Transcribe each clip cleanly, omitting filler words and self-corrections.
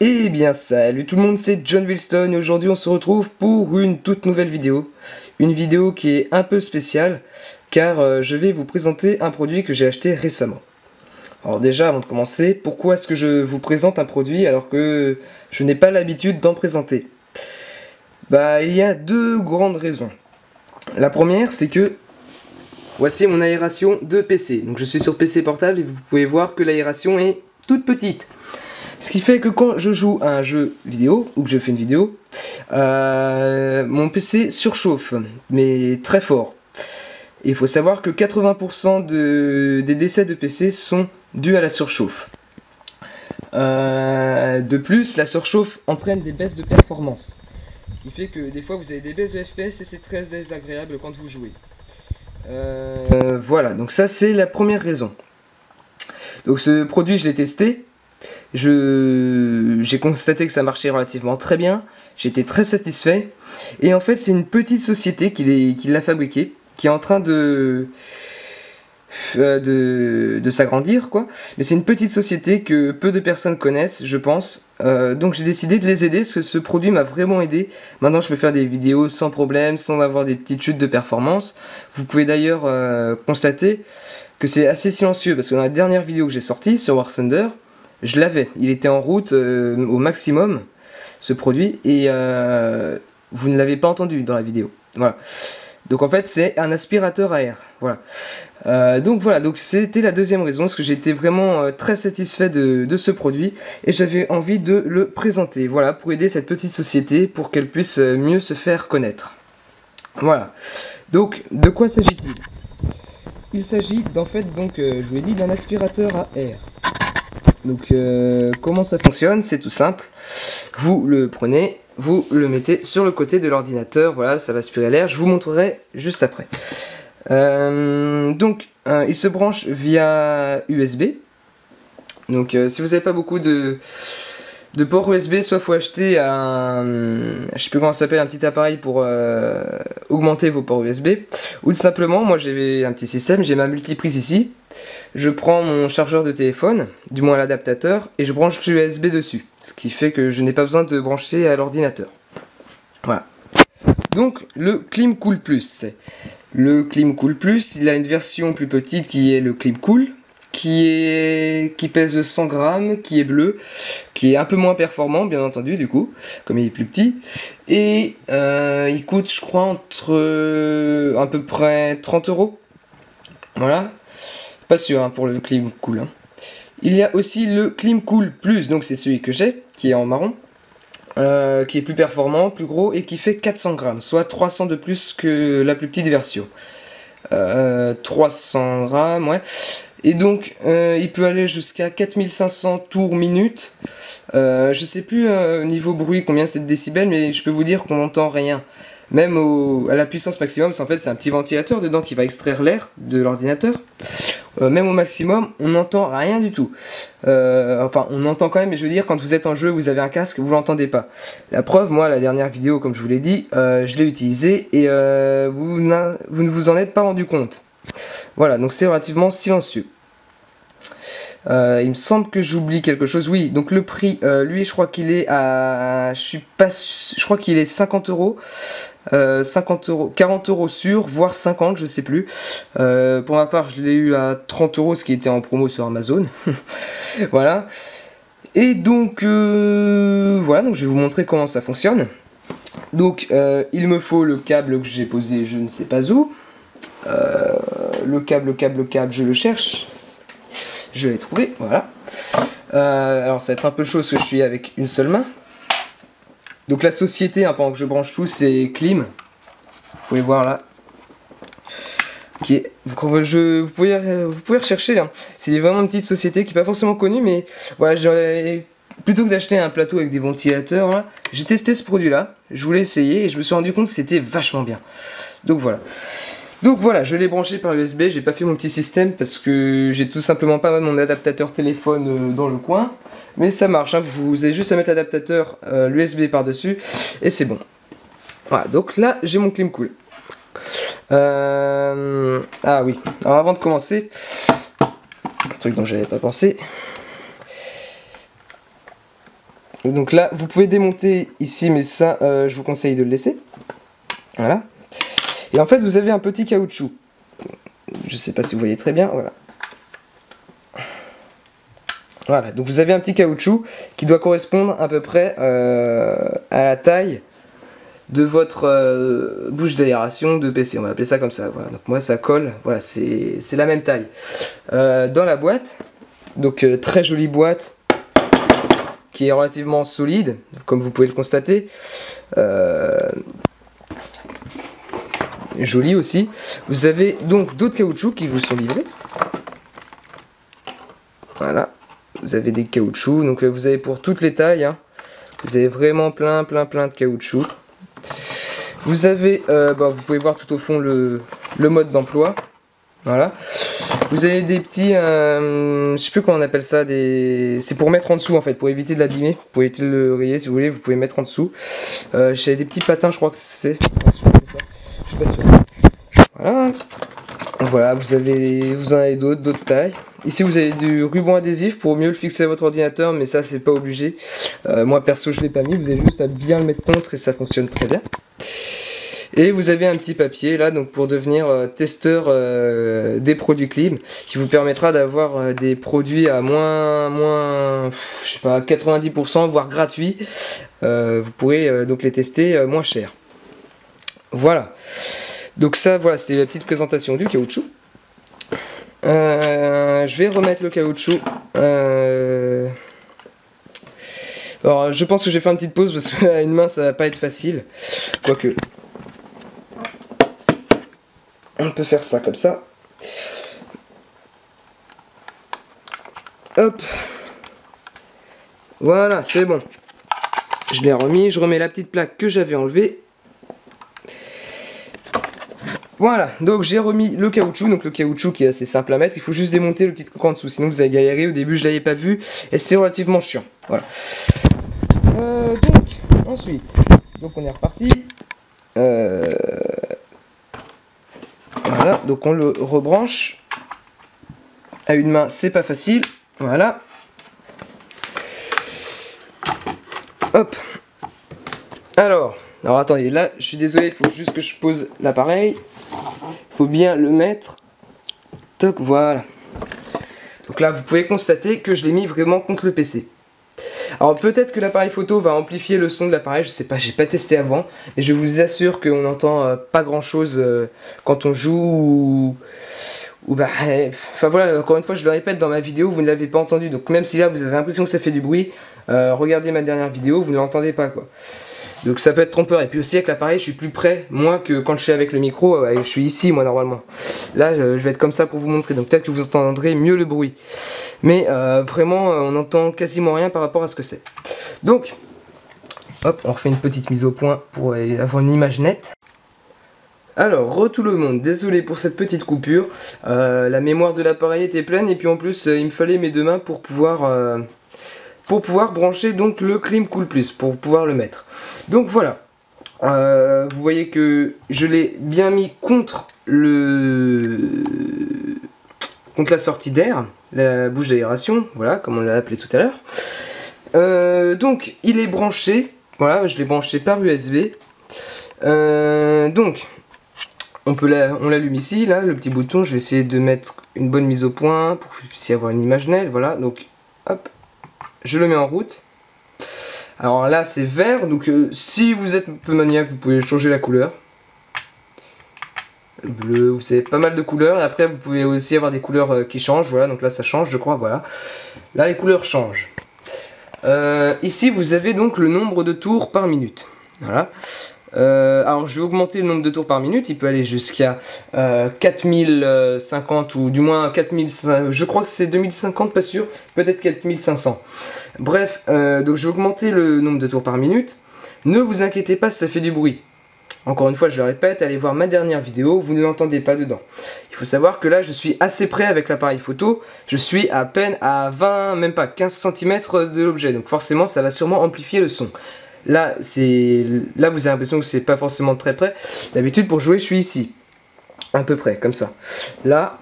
Eh bien salut tout le monde, c'est John Wilston et aujourd'hui on se retrouve pour une toute nouvelle vidéo. Une vidéo qui est un peu spéciale car je vais vous présenter un produit que j'ai acheté récemment. Alors déjà avant de commencer, pourquoi est-ce que je vous présente un produit alors que je n'ai pas l'habitude d'en présenter? Bah il y a deux grandes raisons. La première c'est que voici mon aération de PC. Donc je suis sur PC portable et vous pouvez voir que l'aération est toute petite. Ce qui fait que quand je joue à un jeu vidéo, ou que je fais une vidéo, mon PC surchauffe, mais très fort. Et il faut savoir que 80% des décès de PC sont dus à la surchauffe. De plus, la surchauffe entraîne des baisses de performance. Ce qui fait que des fois vous avez des baisses de FPS et c'est très désagréable quand vous jouez. Voilà, donc ça c'est la première raison. Donc ce produit je l'ai testé. J'ai constaté que ça marchait relativement très bien, j'étais très satisfait, et en fait c'est une petite société qui l'a fabriqué, qui est en train de s'agrandir quoi, mais c'est une petite société que peu de personnes connaissent je pense, donc j'ai décidé de les aider parce que ce produit m'a vraiment aidé. Maintenant je peux faire des vidéos sans problème, sans avoir des petites chutes de performance. Vous pouvez d'ailleurs constater que c'est assez silencieux parce que dans la dernière vidéo que j'ai sortie sur War Thunder, je l'avais, il était en route au maximum, ce produit, et vous ne l'avez pas entendu dans la vidéo. Voilà. Donc en fait c'est un aspirateur à air. Voilà. Donc c'était la deuxième raison, parce que j'étais vraiment très satisfait de ce produit, et j'avais envie de le présenter. Voilà, pour aider cette petite société, pour qu'elle puisse mieux se faire connaître. Voilà. Donc de quoi s'agit-il? Il s'agit d'en fait, je vous l'ai dit, d'un aspirateur à air. Donc comment ça fonctionne? C'est tout simple. Vous le prenez, vous le mettez sur le côté de l'ordinateur, voilà, ça va aspirer l'air, je vous montrerai juste après. Il se branche via USB. Donc si vous n'avez pas beaucoup de ports USB, soit faut acheter je sais plus comment ça s'appelle, un petit appareil pour augmenter vos ports USB, ou tout simplement, moi j'ai un petit système, j'ai ma multiprise ici. Je prends mon chargeur de téléphone, du moins l'adaptateur, et je branche l'USB dessus. Ce qui fait que je n'ai pas besoin de brancher à l'ordinateur. Voilà. Donc, le ClimCool Plus. Le ClimCool Plus, il a une version plus petite qui est le ClimCool, qui pèse 100 grammes, qui est bleu, qui est un peu moins performant, bien entendu, du coup, comme il est plus petit. Et il coûte, je crois, entre à peu près 30 €. Voilà. Pas sûr hein, pour le ClimCool. Hein. Il y a aussi le ClimCool Plus, donc c'est celui que j'ai, qui est en marron, qui est plus performant, plus gros, et qui fait 400 grammes, soit 300 de plus que la plus petite version. 300 grammes, ouais. Et donc, il peut aller jusqu'à 4500 tours minute. Je sais plus au niveau bruit combien c'est de décibels, mais je peux vous dire qu'on n'entend rien. Même à la puissance maximum, en fait c'est un petit ventilateur dedans qui va extraire l'air de l'ordinateur. Même au maximum, on n'entend rien du tout. Enfin, on entend quand même, mais je veux dire, quand vous êtes en jeu, vous avez un casque, vous l'entendez pas. La preuve, moi, la dernière vidéo, comme je vous l'ai dit, je l'ai utilisé et vous ne vous en êtes pas rendu compte. Voilà, donc c'est relativement silencieux. Il me semble que j'oublie quelque chose. Oui, donc le prix, lui, je crois qu'il est à... Je crois qu'il est 50 €. 50 €, 40 € sûr, voire 50, je sais plus. Pour ma part, je l'ai eu à 30 €, ce qui était en promo sur Amazon. Voilà. Et donc, voilà, donc je vais vous montrer comment ça fonctionne. Donc, il me faut le câble que j'ai posé, je ne sais pas où. Le câble, je le cherche. Je l'ai trouvé, voilà. Alors, ça va être un peu chaud parce que je suis avec une seule main. Donc la société, hein, pendant que je branche tout, c'est Klim. Vous pouvez voir là. Vous pouvez rechercher. Hein. C'est vraiment une petite société qui n'est pas forcément connue, mais voilà, plutôt que d'acheter un plateau avec des ventilateurs, j'ai testé ce produit-là. Je voulais essayer et je me suis rendu compte que c'était vachement bien. Donc voilà. Donc voilà, je l'ai branché par USB, j'ai pas fait mon petit système parce que j'ai tout simplement pas mon adaptateur téléphone dans le coin. Mais ça marche, hein, vous avez juste à mettre l'adaptateur, l'USB par-dessus, et c'est bon. Voilà, donc là, j'ai mon ClimCool. Ah oui, alors avant de commencer, un truc dont j'avais pas pensé. Donc là, vous pouvez démonter ici, mais ça, je vous conseille de le laisser. Voilà. Et en fait, vous avez un petit caoutchouc. Je sais pas si vous voyez très bien, voilà. Voilà, donc vous avez un petit caoutchouc qui doit correspondre à peu près à la taille de votre bouche d'aération de PC. On va appeler ça comme ça, voilà. Donc moi, ça colle, voilà, c'est la même taille. Dans la boîte, donc très jolie boîte, qui est relativement solide, comme vous pouvez le constater. Joli aussi. Vous avez donc d'autres caoutchoucs qui vous sont livrés. Voilà. Vous avez des caoutchoucs. Donc vous avez pour toutes les tailles. Hein. Vous avez vraiment plein de caoutchoucs. Vous avez, vous pouvez voir tout au fond le mode d'emploi. Voilà. Vous avez des petits, je sais plus comment on appelle ça, c'est pour mettre en dessous en fait, pour éviter de l'abîmer. Vous pouvez éviter de le rayer si vous voulez, vous pouvez mettre en dessous. J'ai des petits patins, je crois que c'est. Je suis pas sûr. Voilà. Voilà, vous en avez d'autres tailles. Ici vous avez du ruban adhésif pour mieux le fixer à votre ordinateur, mais ça c'est pas obligé. Moi perso je l'ai pas mis, vous avez juste à bien le mettre contre et ça fonctionne très bien. Et vous avez un petit papier là donc pour devenir testeur des produits Klim, qui vous permettra d'avoir des produits à moins je sais pas 90% voire gratuits. Vous pourrez donc les tester moins cher. Voilà. Donc ça voilà, c'était la petite présentation du caoutchouc. Je vais remettre le caoutchouc. Alors je pense que je vais faire une petite pause parce qu'à une main ça va pas être facile. Quoique. On peut faire ça comme ça. Hop. Voilà, c'est bon. Je l'ai remis, je remets la petite plaque que j'avais enlevée. Voilà, donc j'ai remis le caoutchouc, donc le caoutchouc qui est assez simple à mettre, il faut juste démonter le petit coquin en dessous, sinon vous allez galérer, au début je l'avais pas vu, et c'est relativement chiant, voilà. Donc, ensuite, donc on est reparti, voilà, donc on le rebranche, à une main c'est pas facile, voilà, hop, alors attendez, là je suis désolé, il faut juste que je pose l'appareil. Il faut bien le mettre. Toc, voilà. Donc là, vous pouvez constater que je l'ai mis vraiment contre le PC. Alors peut-être que l'appareil photo va amplifier le son de l'appareil, je sais pas, j'ai pas testé avant. Mais je vous assure qu'on n'entend pas grand chose quand on joue enfin voilà, encore une fois, je le répète dans ma vidéo, vous ne l'avez pas entendu. Donc même si là, vous avez l'impression que ça fait du bruit, regardez ma dernière vidéo, vous ne l'entendez pas quoi. Donc ça peut être trompeur. Et puis aussi avec l'appareil je suis plus près moi que quand je suis avec le micro, je suis ici moi normalement. Là je vais être comme ça pour vous montrer, donc peut-être que vous entendrez mieux le bruit. Mais vraiment on n'entend quasiment rien par rapport à ce que c'est. Donc hop, on refait une petite mise au point pour avoir une image nette. Alors, tout le monde, désolé pour cette petite coupure. La mémoire de l'appareil était pleine et puis en plus il me fallait mes deux mains pour pouvoir brancher donc le Klim Cool Plus, pour pouvoir le mettre. Donc voilà, vous voyez que je l'ai bien mis contre la sortie d'air, la bouche d'aération, voilà, comme on l'a appelé tout à l'heure. Donc il est branché, voilà, je l'ai branché par USB. Donc on l'allume ici, là, le petit bouton. Je vais essayer de mettre une bonne mise au point pour que vous puissiez avoir une image nette, voilà. Donc hop, je le mets en route. Alors là c'est vert, donc si vous êtes un peu maniaque, vous pouvez changer la couleur. Bleu, vous avez pas mal de couleurs, et après vous pouvez aussi avoir des couleurs qui changent, voilà, donc là ça change je crois, voilà. Là les couleurs changent. Ici vous avez donc le nombre de tours par minute, voilà. Alors je vais augmenter le nombre de tours par minute, il peut aller jusqu'à 4050 ou du moins 4500, je crois que c'est 2050, pas sûr, peut-être 4500. Bref, donc je vais augmenter le nombre de tours par minute. Ne vous inquiétez pas si ça fait du bruit. Encore une fois, je le répète, allez voir ma dernière vidéo, vous ne l'entendez pas dedans. Il faut savoir que là, je suis assez près avec l'appareil photo. Je suis à peine à 20, même pas 15 cm de l'objet. Donc forcément, ça va sûrement amplifier le son. Là, vous avez l'impression que c'est pas forcément très près. D'habitude, pour jouer, je suis ici. À peu près, comme ça. Là,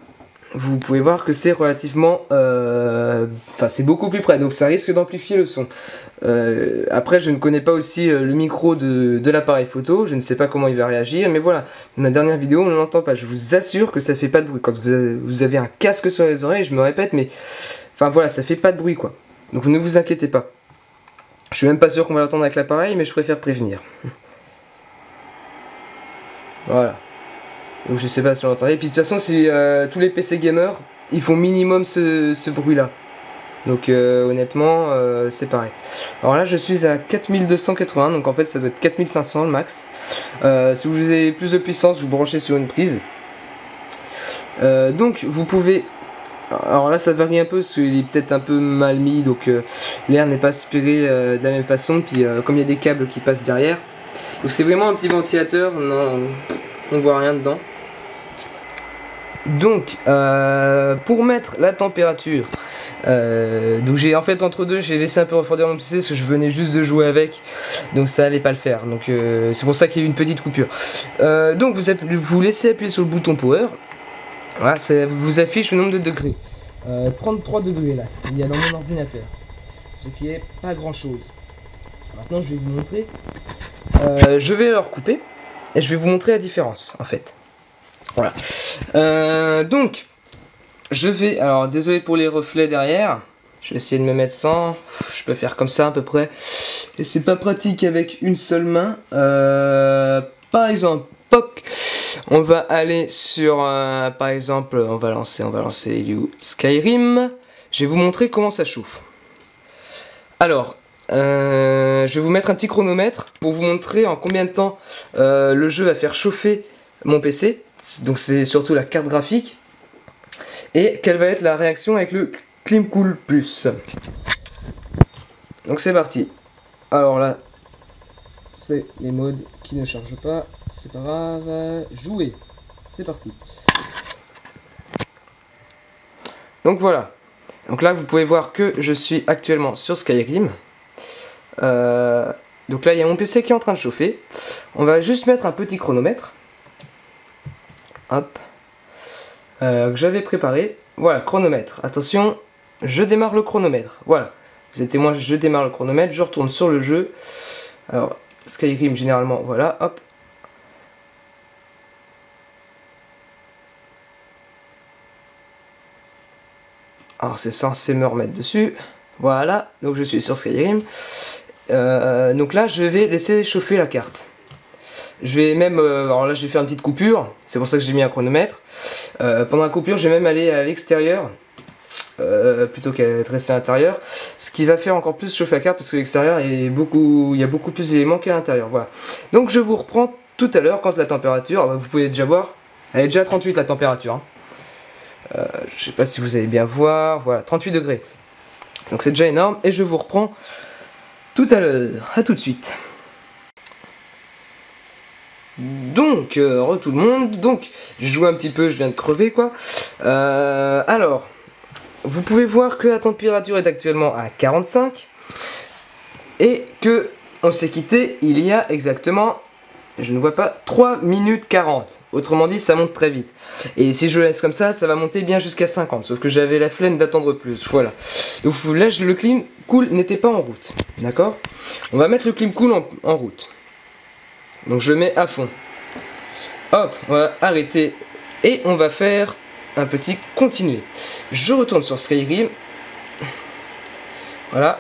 vous pouvez voir que c'est relativement... Enfin, c'est beaucoup plus près, donc ça risque d'amplifier le son. Après, je ne connais pas aussi le micro de l'appareil photo, je ne sais pas comment il va réagir, mais voilà, dans ma dernière vidéo, on ne l'entend pas. Je vous assure que ça fait pas de bruit. Quand vous avez un casque sur les oreilles, je me répète, mais... Enfin voilà, ça fait pas de bruit, quoi. Donc ne vous inquiétez pas. Je suis même pas sûr qu'on va l'entendre avec l'appareil, mais je préfère prévenir. Voilà. Donc je sais pas si on l'entendait. Et puis de toute façon, tous les PC gamers, ils font minimum ce bruit-là. Donc honnêtement, c'est pareil. Alors là, je suis à 4280, donc en fait, ça doit être 4500 le max. Si vous avez plus de puissance, vous branchez sur une prise. Donc vous pouvez... Alors là, ça varie un peu, parce qu'il est peut-être un peu mal mis, donc l'air n'est pas aspiré de la même façon. Puis comme il y a des câbles qui passent derrière. Donc c'est vraiment un petit ventilateur, non, on voit rien dedans. Donc pour mettre la température, donc j'ai en fait entre deux j'ai laissé un peu refroidir mon PC parce que je venais juste de jouer avec, donc ça allait pas le faire, donc c'est pour ça qu'il y a eu une petite coupure. Donc vous laissez appuyer sur le bouton power, voilà, ça vous affiche le nombre de degrés. 33 degrés là, il y a dans mon ordinateur, ce qui est pas grand chose. Maintenant je vais vous montrer, je vais alors couper et je vais vous montrer la différence en fait. Voilà. Donc, je vais... Alors, désolé pour les reflets derrière. Je vais essayer de me mettre sans. Je peux faire comme ça à peu près. Et c'est pas pratique avec une seule main. Par exemple, POC. On va aller sur... par exemple, on va lancer Skyrim. Je vais vous montrer comment ça chauffe. Alors... je vais vous mettre un petit chronomètre pour vous montrer en combien de temps le jeu va faire chauffer mon PC. Donc c'est surtout la carte graphique. Et quelle va être la réaction avec le ClimCool Plus. Donc c'est parti. Alors là, c'est les modes qui ne chargent pas. C'est pas grave. Jouer. C'est parti. Donc voilà. Donc là vous pouvez voir que je suis actuellement sur Skyrim. Donc là il y a mon PC qui est en train de chauffer. On va juste mettre un petit chronomètre. Hop. Que j'avais préparé. Voilà, chronomètre. Attention, je démarre le chronomètre. Voilà. Vous êtes témoin, je démarre le chronomètre. Je retourne sur le jeu. Alors, Skyrim généralement, voilà, hop. Alors c'est censé me remettre dessus. Voilà, donc je suis sur Skyrim. Donc là, je vais laisser chauffer la carte. Je vais même, alors là j'ai fait une petite coupure, c'est pour ça que j'ai mis un chronomètre. Pendant la coupure, je vais même aller à l'extérieur, plutôt qu'à être resté à l'intérieur. Ce qui va faire encore plus chauffer la carte, parce que l'extérieur, il y a beaucoup plus d'éléments qu'à l'intérieur. Voilà. Donc je vous reprends tout à l'heure quand la température, vous pouvez déjà voir, elle est déjà à 38 la température. Hein. Je sais pas si vous allez bien voir, voilà, 38 degrés. Donc c'est déjà énorme, et je vous reprends tout à l'heure, à tout de suite. Donc, tout le monde, donc, j'ai joué un petit peu, je viens de crever quoi. Alors, vous pouvez voir que la température est actuellement à 45 et que on s'est quitté il y a exactement, je ne vois pas, 3 minutes 40. Autrement dit, ça monte très vite. Et si je le laisse comme ça va monter bien jusqu'à 50, sauf que j'avais la flemme d'attendre plus, voilà. Donc là, le clim cool n'était pas en route, d'accord. On va mettre le clim cool en route. Donc je mets à fond. Hop, on va arrêter. Et on va faire un petit continuer. Je retourne sur Skyrim. Voilà.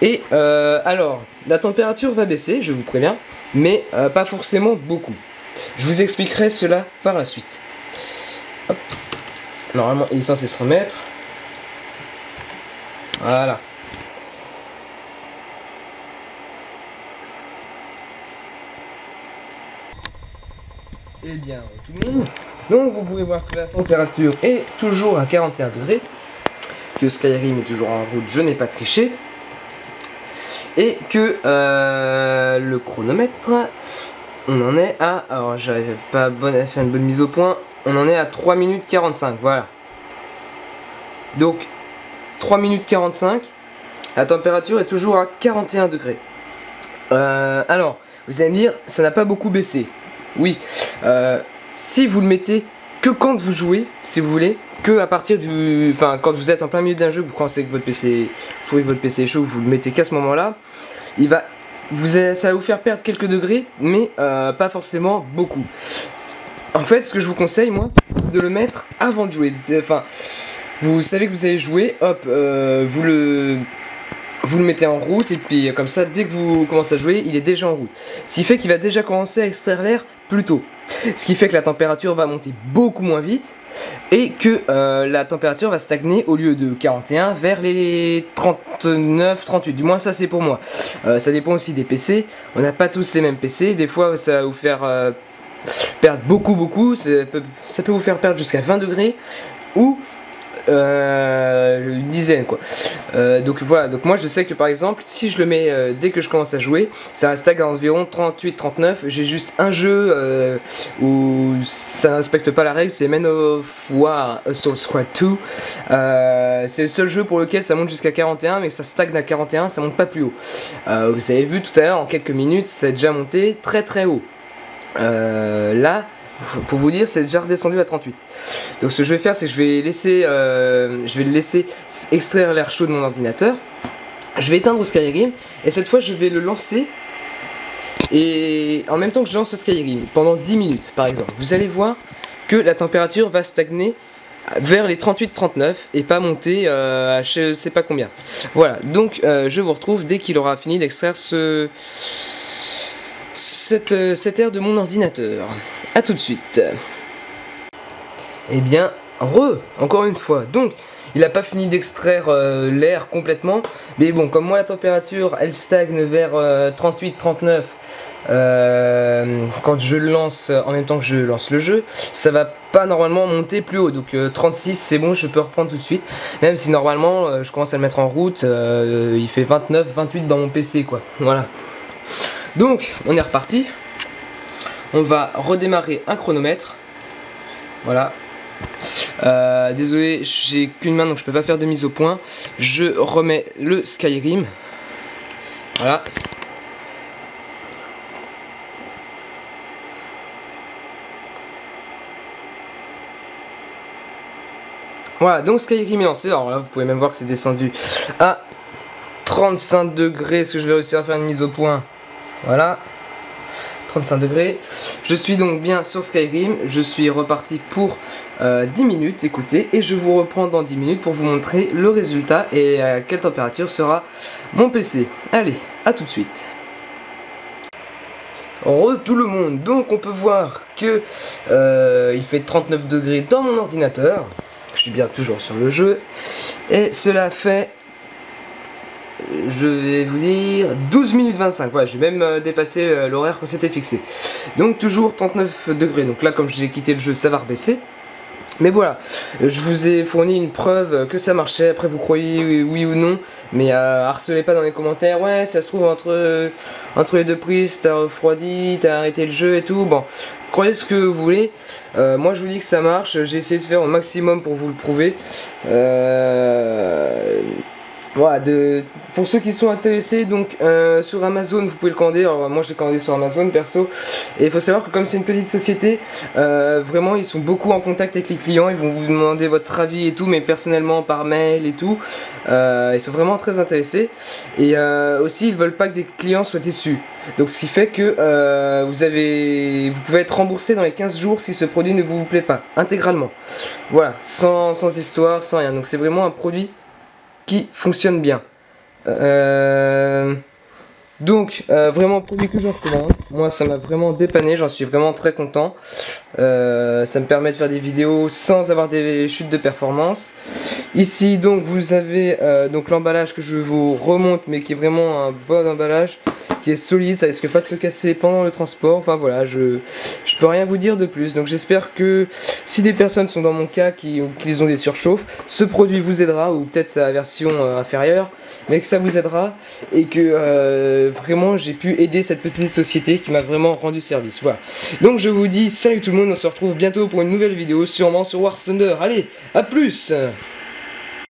Et alors, la température va baisser, je vous préviens. Mais pas forcément beaucoup. Je vous expliquerai cela par la suite. Hop. Normalement, il est censé se remettre. Voilà. Et bien, tout le monde. Donc vous pouvez voir que la température est toujours à 41 degrés. Que Skyrim est toujours en route, je n'ai pas triché. Et que le chronomètre, on en est à... Alors j'arrive pas à faire une bonne mise au point. On en est à 3 minutes 45, voilà. Donc 3 minutes 45. La température est toujours à 41 degrés. Alors, vous allez me dire, ça n'a pas beaucoup baissé. Oui, si vous le mettez que quand vous jouez, si vous voulez, que à partir du... Enfin, quand vous êtes en plein milieu d'un jeu, vous pensez que votre PC... Vous trouvez que votre PC est chaud, vous le mettez qu'à ce moment-là, il va... ça va vous faire perdre quelques degrés, mais pas forcément beaucoup. En fait, ce que je vous conseille, moi, c'est de le mettre avant de jouer. Enfin, vous savez que vous allez jouer, hop, vous le mettez en route, et puis comme ça, dès que vous commencez à jouer, il est déjà en route. Ce qui fait qu'il va déjà commencer à extraire l'air plus tôt. Ce qui fait que la température va monter beaucoup moins vite, et que la température va stagner au lieu de 41 vers les 39, 38. Du moins ça c'est pour moi. Ça dépend aussi des PC. On n'a pas tous les mêmes PC. Des fois ça va vous faire perdre beaucoup. Ça peut vous faire perdre jusqu'à 20 degrés ou une dizaine quoi. Donc voilà, donc moi je sais que par exemple si je le mets dès que je commence à jouer, ça stagne à environ 38-39. J'ai juste un jeu où ça ne respecte pas la règle, c'est Men of War Assault Squad 2. C'est le seul jeu pour lequel ça monte jusqu'à 41, mais ça stagne à 41, ça monte pas plus haut. Vous avez vu tout à l'heure en quelques minutes, ça a déjà monté très haut. Là pour vous dire, c'est déjà redescendu à 38. Donc ce que je vais faire, c'est que je vais le laisser extraire l'air chaud de mon ordinateur. Je vais éteindre Skyrim et cette fois je vais le lancer. Et en même temps que je lance Skyrim, pendant 10 minutes par exemple, vous allez voir que la température va stagner vers les 38-39 et pas monter à je sais pas combien. Voilà, donc je vous retrouve dès qu'il aura fini d'extraire cet air de mon ordinateur. A tout de suite. Eh bien, encore une fois. Donc, il n'a pas fini d'extraire l'air complètement. Mais bon, comme moi la température, elle stagne vers 38-39 quand je le lance, en même temps que je lance le jeu, ça va pas normalement monter plus haut. Donc 36 c'est bon, je peux reprendre tout de suite. Même si normalement, je commence à le mettre en route, il fait 29-28 dans mon PC quoi. Voilà. Donc, on est reparti. On va redémarrer un chronomètre. Voilà. Désolé, j'ai qu'une main donc je peux pas faire de mise au point. Je remets le Skyrim. Voilà. Voilà, donc Skyrim est lancé. Alors là, vous pouvez même voir que c'est descendu à 35 degrés. Est-ce que je vais réussir à faire une mise au point? Voilà. 35 degrés. Je suis donc bien sur Skyrim. Je suis reparti pour 10 minutes, écoutez, et je vous reprends dans 10 minutes pour vous montrer le résultat et à quelle température sera mon PC. Allez, à tout de suite. Tout le monde, donc on peut voir que il fait 39 degrés dans mon ordinateur. Je suis bien toujours sur le jeu. Et cela fait, je vais vous dire, 12 minutes 25. Voilà, j'ai même dépassé l'horaire qu'on s'était fixé. Donc toujours 39 degrés. Donc là, comme j'ai quitté le jeu, ça va rebaisser. Mais voilà, je vous ai fourni une preuve que ça marchait. Après vous croyez oui ou non, mais harcelez pas dans les commentaires. Ouais, ça se trouve entre les deux prises, t'as refroidi, t'as arrêté le jeu et tout. Bon, croyez ce que vous voulez. Moi je vous dis que ça marche. J'ai essayé de faire au maximum pour vous le prouver. Voilà, pour ceux qui sont intéressés, donc sur Amazon vous pouvez le commander. Alors moi je l'ai commandé sur Amazon perso. Et il faut savoir que comme c'est une petite société, vraiment ils sont beaucoup en contact avec les clients. Ils vont vous demander votre avis et tout, mais personnellement par mail et tout. Ils sont vraiment très intéressés. Et aussi ils veulent pas que des clients soient déçus. Donc ce qui fait que vous pouvez être remboursé dans les 15 jours si ce produit ne vous plaît pas, intégralement. Voilà, sans histoire, sans rien. Donc c'est vraiment un produit qui fonctionne bien. Donc vraiment un produit que je recommande. Moi ça m'a vraiment dépanné, j'en suis vraiment très content. Ça me permet de faire des vidéos sans avoir des chutes de performance. Ici donc vous avez donc l'emballage que je vous remonte, mais qui est vraiment un bon emballage, qui est solide, ça risque pas de se casser pendant le transport. Enfin voilà, je peux rien vous dire de plus. Donc j'espère que si des personnes sont dans mon cas qui ont des surchauffes, ce produit vous aidera, ou peut-être sa version inférieure, mais que ça vous aidera et que vraiment j'ai pu aider cette petite société qui m'a vraiment rendu service. Voilà. Donc je vous dis salut tout le monde, on se retrouve bientôt pour une nouvelle vidéo, sûrement sur War Thunder. Allez, à plus!